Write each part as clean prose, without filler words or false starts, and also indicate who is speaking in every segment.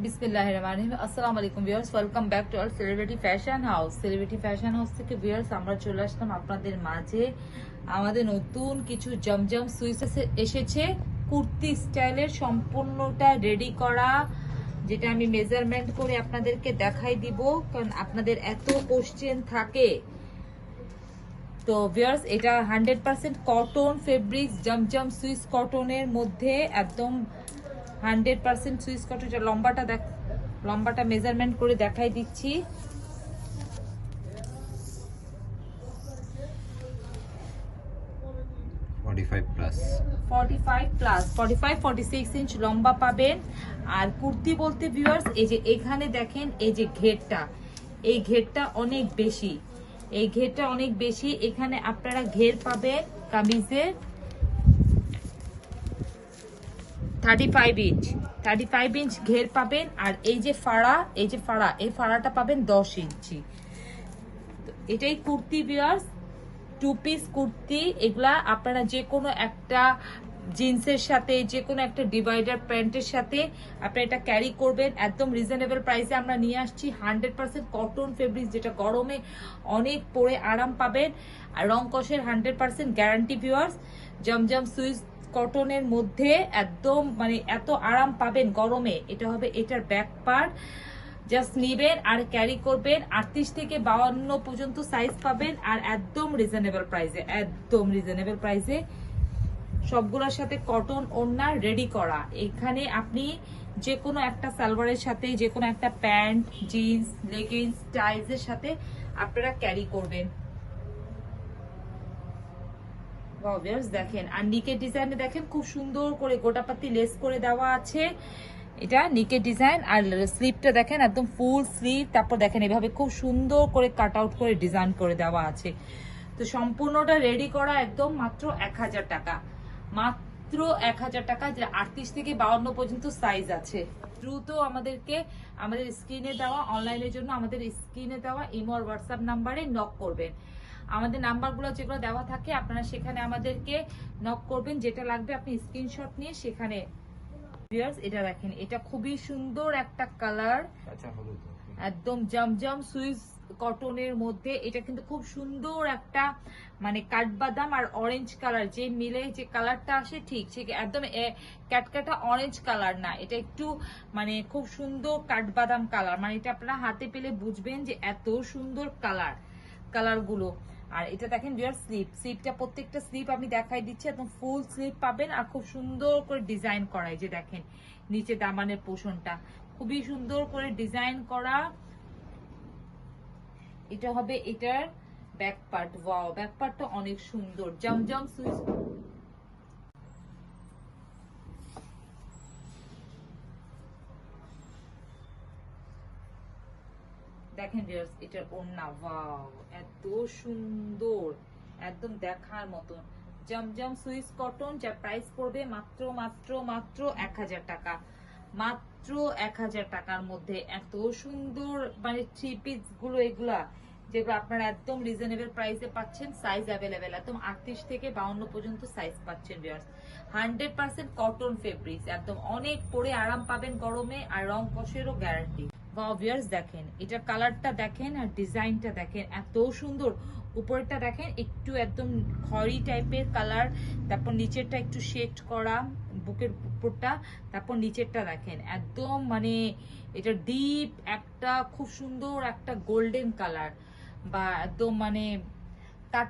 Speaker 1: বিসমিল্লাহিররহমানিররহিম। আসসালামু আলাইকুম viewers, welcome back to our celebrity fashion house. Celebrity fashion house থেকে viewers আমরা চলে আসলাম আপনাদের মাঝে। আমাদের নতুন কিছু জমজম সুইচ এসেছে কুর্তি স্টাইলের, সম্পূর্ণটা রেডি করা, যেটা আমি মেজারমেন্ট করে আপনাদেরকে দেখাই দিব, কারণ আপনাদের এত কোশ্চেন থাকে। তো ভিউয়ার্স, এটা 100% কটন ফেব্রিক্স, জমজম সুইস কটনের মধ্যে, একদম 100% সুইস কটন। লম্বাটা মেজারমেন্ট করে দেখাই দিচ্ছি।
Speaker 2: প্লাস
Speaker 1: 45-46 ইঞ্চ লম্বা পাবেন। আর কুর্তি বলতে ভিউয়ার্স, এই যে এখানে দেখেন, এই যে এই ঘেরটা অনেক বেশি, এখানে আপনারা ঘের পাবেন কামিজের 35 ইঞ্চ ঘের পাবেন। আর এই যে ফাড়া, এই ফাড়াটা পাবেন 10 ইঞ্চি। এটাই কুর্তি ভিউয়ার্স, 2 পিস কুর্তি। এগুলা আপনারা যে কোনো একটা জিন্সের সাথে, যে কোনো একটা ডিভাইডার প্যান্টের সাথে আপনারা এটা ক্যারি করবেন। একদম রিজনেবল প্রাইসে আমরা নিয়ে আসছি। 100% কটন ফেব্রিক, যেটা গরমে অনেক পরে আরাম পাবেন। আর রং কষের 100% গ্যারান্টি ভিউয়ার্স। জমজম সুইস কটনের মধ্যে একদম মানে এত আরাম পাবেন গরমে। এটা হবে এটার ব্যাক পার্ট, জাস্ট নিবেন আর ক্যারি করবেন। 38 থেকে 52 পর্যন্ত সাইজ পাবেন। আর একদম রিজনেবল প্রাইসে সবগুলোর সাথে কটন ওড়না রেডি করা। এখানে আপনি যে কোনো একটা সালোয়ারের সাথে, যে কোনো একটা প্যান্ট, জিন্স, লেগিংস, টাইজের সাথে আপনারা ক্যারি করবেন। দেখেন, আর নিকের ডিজাইনে দেখেন খুব সুন্দর করে গোটাপাতি লেস করে দেওয়া আছে। এটা নিকের ডিজাইন। আর স্লিভটা দেখেন একদম ফুল স্লিভ। তারপর দেখেন এভাবে খুব সুন্দর করে কাট আউট করে ডিজাইন করে দেওয়া আছে। তো সম্পূর্ণটা রেডি করা একদম মাত্র 1000 টাকা, মাত্র 1000 টাকা। যে 38 থেকে 52 পর্যন্ত সাইজ আছে। দ্রুত আমাদের স্ক্রিনে দেওয়া, অনলাইনের জন্য আমাদের স্ক্রিনে দেওয়া ইমো আর হোয়াটসঅ্যাপ নাম্বারে নক করবেন। আমাদের নাম্বারগুলো যেগুলো দেওয়া থাকে আপনারা সেখানে আমাদেরকে নক করবেন। যেটা লাগবে আপনি স্ক্রিনশট নিয়ে সেখানে। ভিউয়ার্স, এটা দেখেন, এটা খুবই সুন্দর একটা কালার, একদম জমজম সুইস কটনের মধ্যে। এটা কিন্তু খুব সুন্দর একটা মানে কাঠবাদাম আর অরেঞ্জ কালার যে মিলে যে কালারটা আসে, ঠিক সে একদম ক্যাটকাটা অরেঞ্জ কালার না, এটা একটু মানে খুব সুন্দর কাঠবাদাম কালার। মানে এটা আপনারা হাতে পেলে বুঝবেন যে এত সুন্দর কালারগুলো। আর এটা দেখেন ভিউয়ার, স্লিপটা প্রত্যেকটা স্লিপ আমি দেখাই দিচ্ছি, একদম ফুল স্লিপ পাবেন। আর খুব সুন্দর করে ডিজাইন করা, এই যে দেখেন নিচে দামানের পোষণটা খুবই সুন্দর করে ডিজাইন করা। এটা হবে এটার ব্যাক পার্ট। ওয়াও, ব্যাক পার্টটা অনেক সুন্দর। জমজম সুইচ দেখেন ভিউয়ার্স, এটার ওড়না, ওয়াও এত সুন্দর, একদম দেখার মতন। জমজম সুইস কটন, যার প্রাইস পড়বে মাত্র 1000 টাকা, মাত্র 1000 টাকার মধ্যে। এত সুন্দর মানে থ্রি পিস গুলো, এগুলা যেগুলো আপনারা একদম রিজনেবল প্রাইসে পাচ্ছেন। সাইজ অ্যাভেলেবেল, একদম 38 থেকে 52 পর্যন্ত সাইজ পাচ্ছেন ভিউয়ার্স। 100% কটন ফেব্রিক্স, একদম অনেক পরে আরাম পাবেন গরমে। আর রং কষেরও গ্যারান্টি। ভিউয়ার্স দেখেন, এটার কালারটা দেখেন আর ডিজাইনটা দেখেন, এত সুন্দর। উপরেরটা দেখেন একটু একদম খয়েরি টাইপের কালার, তারপর নিচেরটা একটু শেড করা, বুকের উপরটা, তারপর নিচেরটা দেখেন একদম মানে এটা ডিপ একটা খুব সুন্দর একটা গোল্ডেন কালার, বা একদম মানে কাট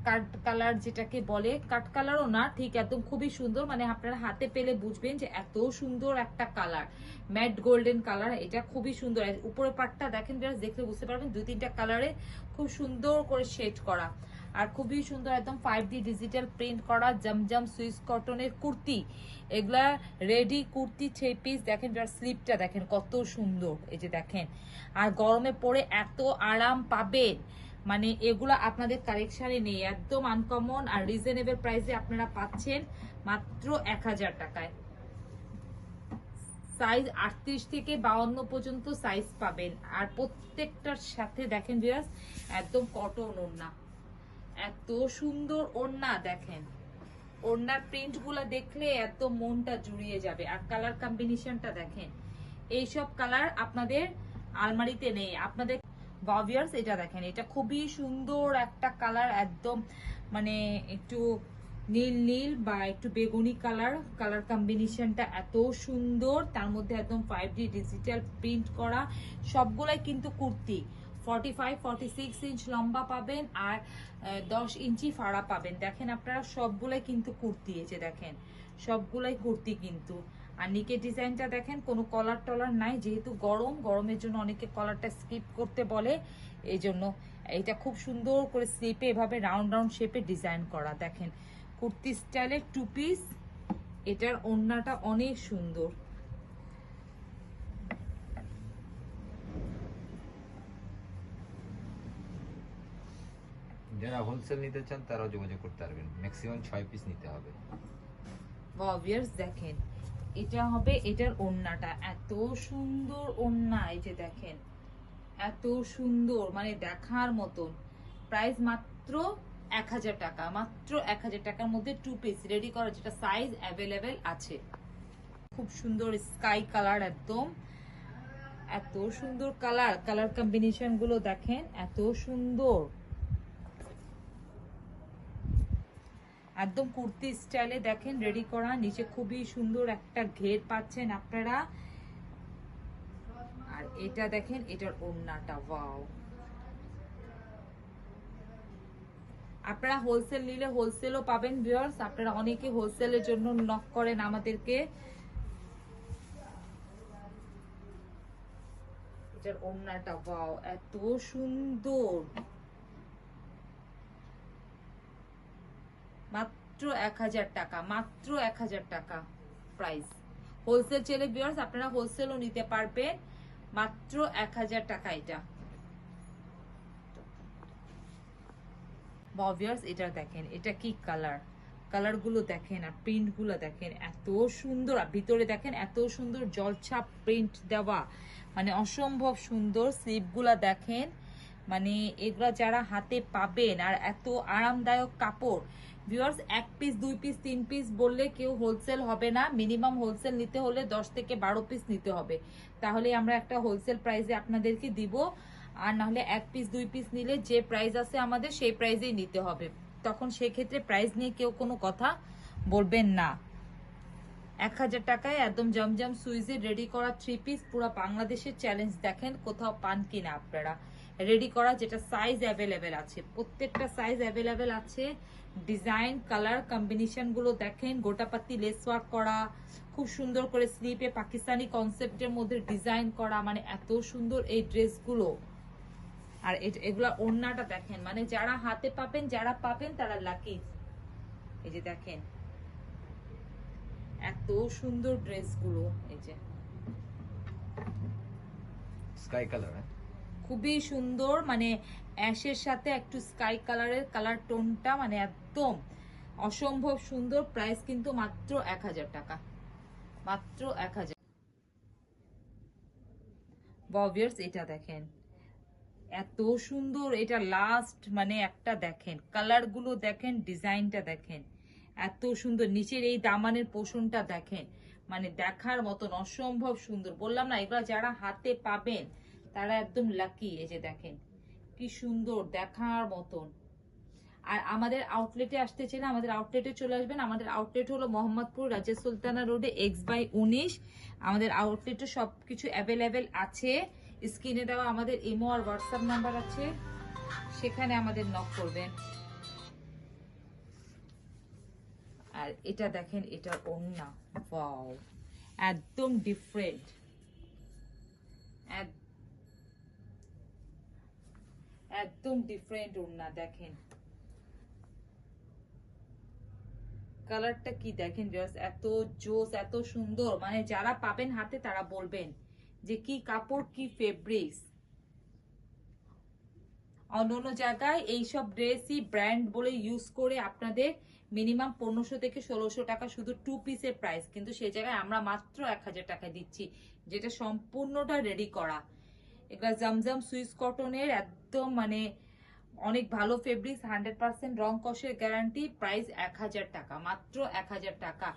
Speaker 1: কাট কালার যেটাকে বলে, কাট কালারও না ঠিক, একদম খুবই সুন্দর। মানে আপনারা হাতে পেলে বুঝবেন যে এত সুন্দর একটা কালার, ম্যাট গোল্ডেন কালার। এটা খুবই সুন্দর। উপরে পাটটা দেখেন, দেখলে বুঝতে পারবেন 2-3টা কালারে খুব সুন্দর করে শেড করা। আর খুবই সুন্দর একদম 5D ডিজিটাল প্রিন্ট করা জমজম সুইস কটনের কুর্তি। এগুলা রেডি কুর্তি 3 পিস। দেখেন স্লিপটা দেখেন কত সুন্দর, এই যে দেখেন। আর গরমে পরে এত আরাম পাবেন, মানে এগুলা আপনাদের কালেকশনে নেই, একদম আনকমন। আর রিজনেবল প্রাইসে আপনারা পাচ্ছেন মাত্র 1000 টাকায়। সাইজ 38 থেকে 52 পর্যন্ত সাইজ পাবেন। আর প্রত্যেকটার সাথে দেখেন ভিউয়ার্স একদম কটন ওড়না, এত সুন্দর ওড়না। দেখেন ওড়নার প্রিন্ট গুলা দেখলে এত মনটা জুড়িয়ে যাবে। আর কালার কম্বিনেশনটা দেখেন, এইসব কালার আপনাদের আলমারিতে নেই আপনাদের। ভিউয়ার্স এটা দেখেন, এটা খুবই সুন্দর একটা কালার, একদম মানে একটু নীল নীল বা একটু বেগুনি কালার, কালার কম্বিনেশনটা এত সুন্দর, তার মধ্যে একদম 5D ডিজিটাল প্রিন্ট করা। সবগুলাই কিন্তু কুর্তি, 45-46 ইঞ্চ লম্বা পাবেন আর 10 ইঞ্চি ফাড়া পাবেন। দেখেন আপনারা সবগুলাই কিন্তু কুর্তি, এই যে দেখেন সবগুলাই কুর্তি কিন্তু। আর নিকের ডিজাইনটা দেখেন, কোনো কলার টলার নাই, যেহেতু গরমের জন্য অনেকে কলারটা স্কিপ করতে বলে, এই জন্য এটা খুব সুন্দর করে স্লিপে এভাবে রাউন্ড রাউন্ড শেপে ডিজাইন করা। দেখেন কুর্তি স্টাইলের 2 পিস, এটার ওড়নাটা অনেক সুন্দর।
Speaker 2: যারা হোলসেল নিতে চান তারাও যোগাযোগ করতে পারবেন, ম্যাক্সিমাম 6 পিস নিতে হবে।
Speaker 1: ভিউয়ার্স দেখেন, এটা হবে এটার ওড়নাটা, এত সুন্দর ওড়না, এই যে দেখেন এত সুন্দর, মানে দেখার মতন। প্রাইস মাত্র 1000 টাকা, মাত্র 1000 টাকার মধ্যে 2 পিস রেডি করা, যেটা সাইজ অ্যাভেলেবেল আছে। খুব সুন্দর স্কাই কালার, একদম এত সুন্দর কালার, কালার কম্বিনেশন গুলো দেখেন এত সুন্দর, একদম কুর্তি স্টাইলে দেখেন রেডি করা। নিচে খুবই সুন্দর একটা ঘের পাচ্ছেন আপনারা। আর এটা দেখেন এটার ওড়নাটা, ওয়াও। আপনারা হোলসেল নিলে হোলসেলও পাবেন ভিউয়ার্স, আপনারা অনেকে হোলসেলের জন্য নক করেন আমাদেরকে। এটার ওড়নাটা, ওয়াও এত সুন্দর, মাত্র 1000 টাকা, মাত্র 1000 টাকা প্রাইস। হোলসেল চেলে ভিউয়ার্স আপনারা হোলসেলও নিতে পারবেন, মাত্র 1000 টাকা এটা। ভিউয়ার্স এটা দেখেন, এটা কি কালার, কালার গুলো দেখেন আর প্রিন্ট গুলো দেখেন এত সুন্দর। আর ভিতরে দেখেন এত সুন্দর জলছাপ প্রিন্ট দেওয়া, মানে অসম্ভব সুন্দর। স্লিপ গুলা দেখেন, মানে এগুলা যারা হাতে পাবেন, আর এত আরামদায়ক কাপড়। ভিউয়ার্স 1 পিস 2 পিস 3 পিস বললে কেউ হোলসেল হবে না, মিনিমাম হোলসেল নিতে হলে 10 থেকে 12 পিস নিতে হবে, তাহলে আমরা একটা হোলসেল প্রাইসে আপনাদেরকে দিব। আর নাহলে 1 পিস 2 পিস নিলে যে প্রাইস আছে আমাদের সেই প্রাইসেই নিতে হবে, তখন সেক্ষেত্রে প্রাইস নিয়ে কেউ কোনো কথা বলবেন না। 1000 টাকায় একদম জমজম সুইজে রেডি করা 3 পিস, পুরো বাংলাদেশের চ্যালেঞ্জ, দেখেন কোথাও পান কিনা আপনারা রেডি করা, যেটা সাইজ অ্যাভেলেবেল আছে, প্রত্যেকটা সাইজ অ্যাভেলেবেল আছে। ডিজাইন কালার কম্বিনেশন গুলো দেখেন, গোটাপাতি লেস ওয়ার্ক করা, খুব সুন্দর করে স্লিপে পাকিস্তানি কনসেপ্টের মধ্যে ডিজাইন করা, মানে এত সুন্দর এই ড্রেসগুলো। আর এগুলা ওড়নাটা দেখেন, মানে যারা হাতে পাবেন, যারা পাবেন তারা লাকি। এই যে দেখেন এত সুন্দর ড্রেসগুলো, এই যে
Speaker 2: স্কাই কালার,
Speaker 1: খুবই সুন্দর, মানে অ্যাশের সাথে একটু স্কাই কালারের কালার টোনটা, মানে একদম অসম্ভব সুন্দর। প্রাইস কিন্তু মাত্র 1000 টাকা, মাত্র 1000। ভিউয়ার্স এটা দেখেন এত সুন্দর, এটা লাস্ট মানে একটা দেখেন, কালার গুলো দেখেন, ডিজাইনটা দেখেন এত সুন্দর। নিচের এই দামানের পোষণটা দেখেন, মানে দেখার মতন অসম্ভব সুন্দর। বললাম না, এগুলা যারা হাতে পাবেন তারা একদম লাকি। এই যে দেখেন কি সুন্দর, দেখার মতন। আর আমাদের আউটলেটে আসতে চাইলে আমাদের আউটলেটে চলে আসবেন। আমাদের আউটলেট হলো মোহাম্মদপুর রাজা সুলতানা রোডে X/19। আমাদের আউটলেটে সবকিছু অ্যাভেলেবেল আছে। স্ক্রিনে দেওয়া আমাদের ইমো আর হোয়াটসঅ্যাপ নাম্বার আছে, সেখানে আমাদের নক করবেন। আর এটা দেখেন, এটার ওড়না, ওয়াও একদম ডিফারেন্ট, একদম ডিফারেন্ট ওড়না। দেখেন কালারটা কি দেখেন, জাস্ট এত জোস, এত সুন্দর, মানে যারা পাবেন হাতে তারা বলবেন যে কি কাপড়, কি ফেব্রিক্স। অন্য জায়গায় এইসব ড্রেসই ব্র্যান্ড বলে ইউজ করে আপনাদের মিনিমাম 1500 থেকে 1600 টাকা শুধু 2 পিসের প্রাইস, কিন্তু সেই জায়গায় আমরা মাত্র 1000 টাকা দিচ্ছি, যেটা সম্পূর্ণটা রেডি করা। এগুলা জমজম সুইস কটনের, একদম মানে অনেক ভালো ফেব্রিক্স, 100% রং কষের গ্যারান্টি। প্রাইস 1000 টাকা, মাত্র 1000 টাকা।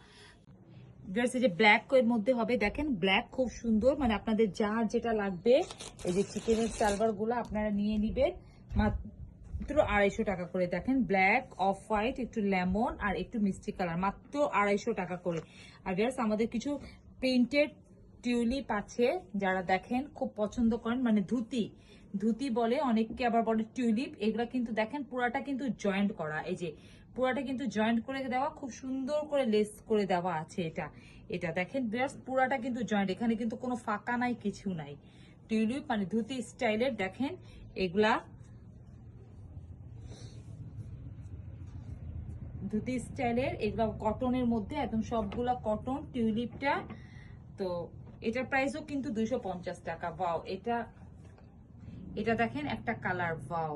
Speaker 1: ভিউয়ার্স এই যে ব্ল্যাক এর মধ্যে হবে, দেখেন ব্ল্যাক খুব সুন্দর, মানে আপনাদের যার যেটা লাগবে এই যে চিকেনের সালোয়ার গুলো আপনারা নিয়ে নিবেন মাত্র 250 টাকা করে। দেখেন ব্ল্যাক, অফ হোয়াইট, একটু লেমন আর একটু মিষ্টি কালার, মাত্র 250 টাকা করে। আর ভিউয়ার্স আমাদের কিছু প্রিন্টেড টিউলিপ আছে, যারা দেখেন খুব পছন্দ করেন, মানে ধুতি ধুতি বলে অনেককে, আবার বলে টিউলিপ। এগুলা কিন্তু দেখেন পুরাটা কিন্তু জয়েন্ট করা, এই যে পুরাটা কিন্তু জয়েন্ট করে দেওয়া, খুব সুন্দর করে লেস করে দেওয়া আছে। এটা দেখেন ভিউয়ার্স পুরাটা কিন্তু জয়েন্ট, এখানে কিন্তু কোনো ফাঁকা নাই, কিছু নাই। টিউলিপ মানে ধুতি স্টাইলের, দেখেন এগুলা ধুতি স্টাইলের, এগুলা কটনের মধ্যে একদম সবগুলা কটন টিউলিপটা। তো এটার প্রাইসও কিন্তু 250 টাকা। ওয়াও, এটা দেখেন একটা কালার, ওয়াও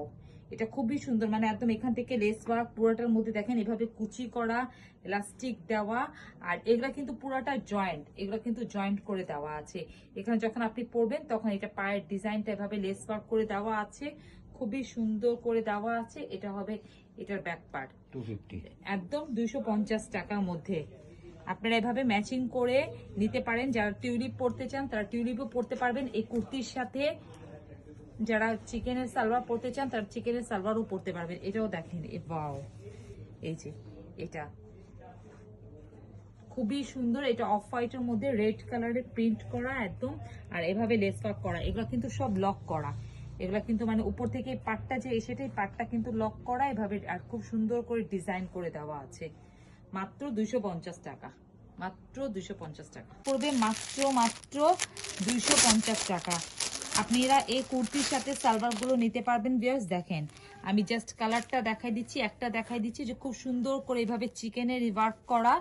Speaker 1: এটা খুবই সুন্দর, মানে একদম এখান থেকে লেস ওয়ার্ক পুরোটার মধ্যে দেখেন এভাবে কুচি করা, ইলাস্টিক দেওয়া, আর এগুলা কিন্তু পুরোটা জয়েন্ট, এগুলা কিন্তু জয়েন্ট করে দেওয়া আছে। এখানে যখন আপনি পরবেন তখন এটা পায়ের ডিজাইনটা এভাবে লেস ওয়ার্ক করে দেওয়া আছে, খুবই সুন্দর করে দেওয়া আছে। এটা হবে এটার ব্যাক পার্ট,
Speaker 2: 250
Speaker 1: একদম 250 টাকার মধ্যে। আপনারা এভাবে ম্যাচিং করে নিতে পারেন, যারা টিউলিপ পরতে চান তারা টিউলিপও পরতে পারবেন এই কুর্তির সাথে, যারা চিকেনের সালোয়ার পরতে চান তারা চিকেনের সালোয়ারও পরতে পারবেন। এটাও দেখেন, ওয়াও এই যে এটা খুবই সুন্দর, এটা অফ হোয়াইটের মধ্যে রেড কালারের প্রিন্ট করা একদম, আর এভাবে লেস ওয়ার্ক করা। এগুলো কিন্তু সব লক করা, এগুলা কিন্তু মানে উপর থেকে পাটটা যে সেটাই পাটটা কিন্তু লক করা এভাবে, আর খুব সুন্দর করে ডিজাইন করে দেওয়া আছে। মাত্র 250 টাকা, মাত্র 250 টাকা পড়বে, মাত্র 250 টাকা। আপনারা এই কুর্তির সাথে সালোয়ার গুলো নিতে পারবেন। ভিউয়ার্স দেখেন আমি জাস্ট কালারটা দেখাই দিচ্ছি, একটা দেখাই দিচ্ছি যে খুব সুন্দর করে এইভাবে চিকেনের ওয়ার্ক করা।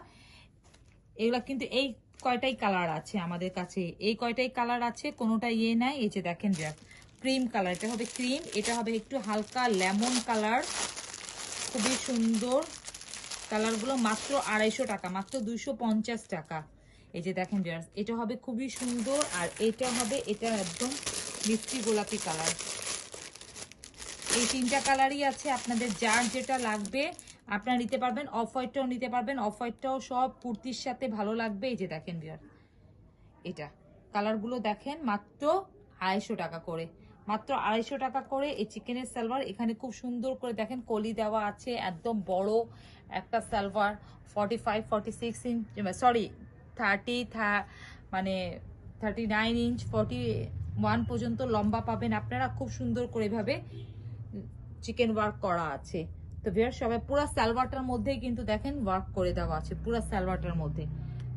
Speaker 1: এগুলা কিন্তু এই কয়টাই কালার আছে আমাদের কাছে, এই কয়টাই কালার আছে, কোনোটা ইয়ে নাই। এই যে দেখেন ক্রিম কালার, এটা হবে ক্রিম, এটা হবে একটু হালকা লেমন কালার, খুবই সুন্দর কালারগুলো। মাত্র 250 টাকা, মাত্র 250 টাকা। এই যে দেখেন ভিউয়ার্স এটা হবে খুবই সুন্দর, আর এটা হবে এটা একদম মিষ্টি গোলাপি কালার। এই তিনটা কালারই আছে, আপনাদের যার যেটা লাগবে আপনারা নিতে পারবেন। অফ হোয়াইটটাও নিতে পারবেন, অফ হোয়াইটটাও সব কুর্তির সাথে ভালো লাগবে। এই যে দেখেন ভিউয়ার এটা কালারগুলো দেখেন, মাত্র 250 টাকা করে, মাত্র 250 টাকা করে এই চিকেনের সালোয়ার। এখানে খুব সুন্দর করে দেখেন কলি দেওয়া আছে, একদম বড় একটা সালোয়ার, 45-46 ইঞ্চ, সরি 30 মানে 39 ইঞ্চ 41 পর্যন্ত লম্বা পাবেন আপনারা। খুব সুন্দর করে এভাবে চিকেন ওয়ার্ক করা আছে। তো ভিউয়ার সবাই পুরো সালোয়ারটার মধ্যেই কিন্তু দেখেন ওয়ার্ক করে দেওয়া আছে, পুরো সালোয়ারটার মধ্যে।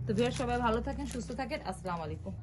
Speaker 1: তো ভিউয়ার সবাই ভালো থাকেন, সুস্থ থাকেন, আসসালামু আলাইকুম।